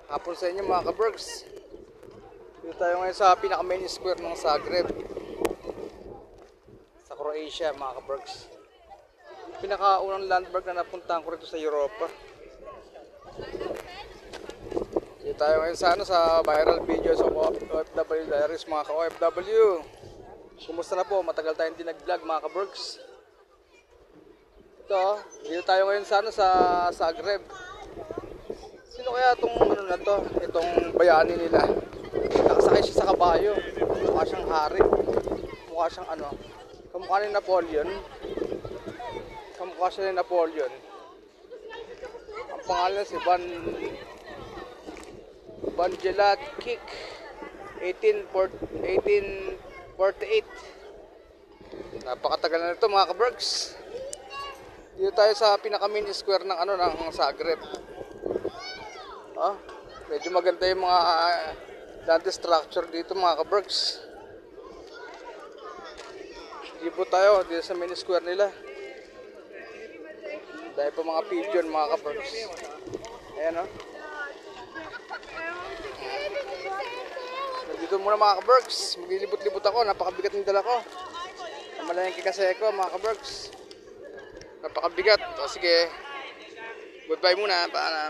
Hapon sa inyo mga ka-bergs. Dito tayo ngayon sa pinaka-main square ng Zagreb, sa Croatia mga ka-bergs. Pinaka-unang landmark na napuntahan ko rito sa Europa. Dito tayo ngayon sa, sa viral videos of OFW Diaries mga ka-OFW. Kumusta na po? Matagal tayong hindi nag-vlog mga ka-bergs. Ito, dito tayo ngayon sa, sa Zagreb. Sino kaya itong ano na to, itong bayani nila? Nakasakay siya sa kabayo. Mukha siyang hari. Mukha siyang ano, kamukha ni Napoleon. Kamukha siya ni Napoleon. Ang pangalan si Vangelat Kik 1848. Napakatagal na nito mga ka-bergs. Dito tayo sa pinaka-main square ng ano ng Zagreb. Medyo maganda yung mga dante structure dito mga ka-bergs. Dito po tayo dito sa main square nila. Dahil po mga pigeon mga ka-bergs. Ayan dito muna mga ka-bergs. Maglilibot-libot ako. Napakabigat ng dala ko. Malayang kikasaya ko mga ka-bergs. Napakabigat. O sige. Goodbye muna. Paalam.